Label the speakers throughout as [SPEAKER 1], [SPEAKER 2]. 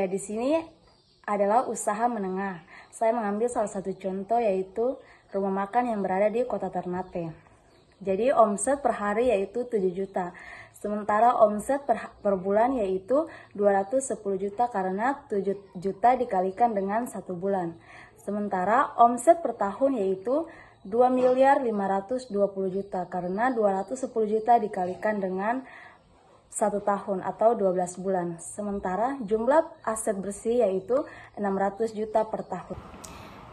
[SPEAKER 1] Ya, di sini adalah usaha menengah. Saya mengambil salah satu contoh yaitu rumah makan yang berada di Kota Ternate. Jadi omset per hari yaitu 7 juta. Sementara omset per bulan yaitu 210 juta karena 7 juta dikalikan dengan 1 bulan. Sementara omset per tahun yaitu 2 miliar 520 juta karena 210 juta dikalikan dengan 1 tahun atau 12 bulan. Sementara jumlah aset bersih yaitu 600 juta per tahun.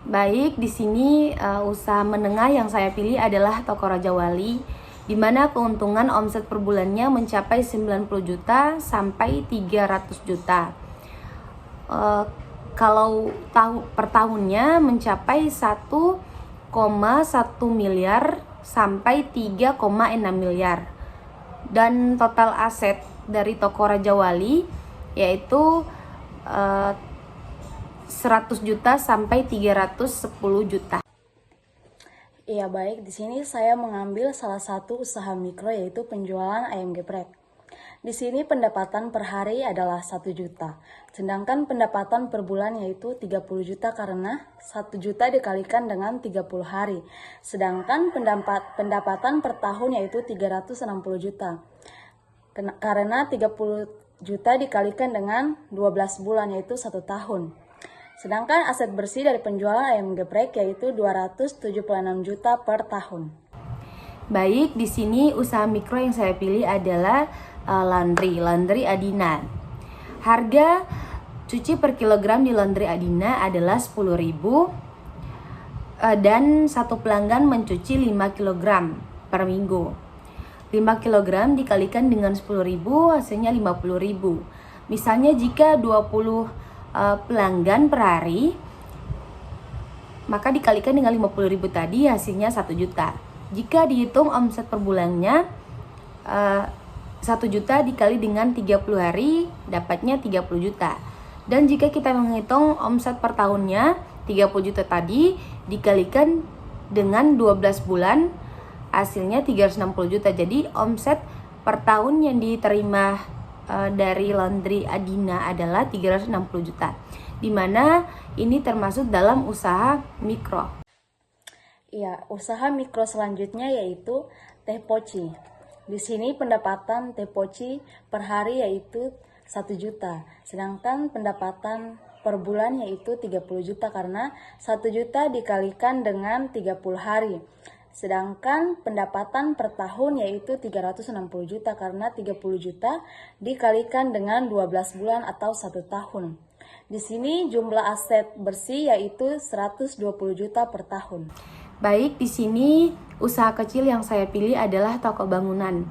[SPEAKER 2] Baik, di sini usaha menengah yang saya pilih adalah Toko Raja Wali, di mana keuntungan omset per bulannya mencapai 90 juta sampai 300 juta. Kalau per tahunnya mencapai 1,1 miliar sampai 3,6 miliar. Dan total aset dari Toko Raja Wali yaitu 100 juta sampai 310 juta.
[SPEAKER 1] Iya, baik, di sini saya mengambil salah satu usaha mikro yaitu penjualan ayam geprek. Di sini pendapatan per hari adalah 1 juta, sedangkan pendapatan per bulan yaitu 30 juta karena 1 juta dikalikan dengan 30 hari. Sedangkan pendapatan per tahun yaitu 360 juta. Karena 30 juta dikalikan dengan 12 bulan yaitu 1 tahun. Sedangkan aset bersih dari penjualan ayam geprek yaitu 276 juta per tahun.
[SPEAKER 2] Baik, di sini usaha mikro yang saya pilih adalah Laundry Adina. Harga cuci per kilogram di Laundry Adina adalah 10.000 dan satu pelanggan mencuci 5 kg per minggu. 5 kg dikalikan dengan 10.000 hasilnya 50.000. Misalnya jika 20 pelanggan per hari, maka dikalikan dengan 50.000 tadi hasilnya 1 juta. Jika dihitung omset per bulannya 1 juta dikali dengan 30 hari dapatnya 30 juta. Dan jika kita menghitung omset per tahunnya 30 juta tadi dikalikan dengan 12 bulan hasilnya 360 juta. Jadi omset per tahun yang diterima dari Laundry Adina adalah 360 juta. Dimana ini termasuk dalam usaha mikro.
[SPEAKER 1] Iya, usaha mikro selanjutnya yaitu teh poci. Di sini pendapatan teh poci per hari yaitu 1 juta, sedangkan pendapatan per bulan yaitu 30 juta karena 1 juta dikalikan dengan 30 hari. Sedangkan pendapatan per tahun yaitu 360 juta karena 30 juta dikalikan dengan 12 bulan atau 1 tahun. Di sini jumlah aset bersih yaitu 120 juta per tahun.
[SPEAKER 2] Baik, di sini usaha kecil yang saya pilih adalah toko bangunan,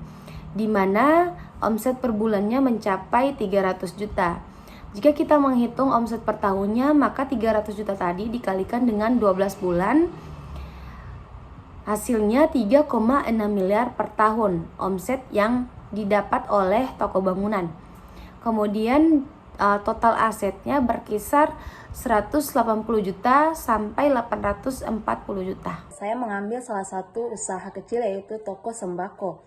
[SPEAKER 2] di mana omset per bulannya mencapai 300 juta. Jika kita menghitung omset per tahunnya, maka 300 juta tadi dikalikan dengan 12 bulan, hasilnya 3,6 miliar per tahun omset yang didapat oleh toko bangunan. Kemudian total asetnya berkisar 180 juta sampai 840 juta.
[SPEAKER 1] Saya mengambil salah satu usaha kecil yaitu toko sembako.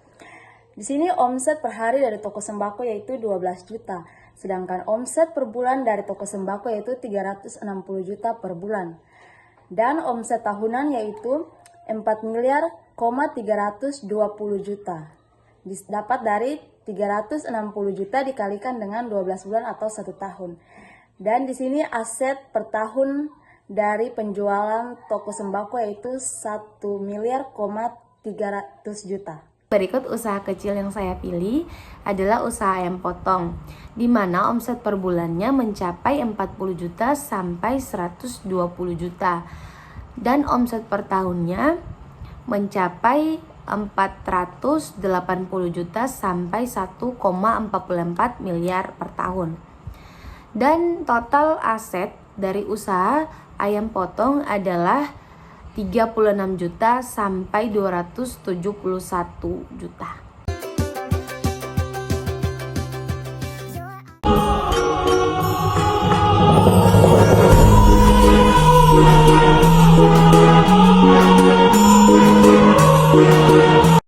[SPEAKER 1] Di sini omset per hari dari toko sembako yaitu 12 juta, sedangkan omset per bulan dari toko sembako yaitu 360 juta per bulan. Dan omset tahunan yaitu 4 miliar 320 juta. Dapat dari 360 juta dikalikan dengan 12 bulan atau 1 tahun. Dan di sini aset per tahun dari penjualan toko sembako yaitu 1 miliar 300 juta.
[SPEAKER 2] Berikut usaha kecil yang saya pilih adalah usaha ayam potong, di mana omset per bulannya mencapai 40 juta sampai 120 juta. Dan omset per tahunnya mencapai 480 juta sampai 1,44 miliar per tahun. Dan total aset dari usaha ayam potong adalah 36 juta sampai 271 juta.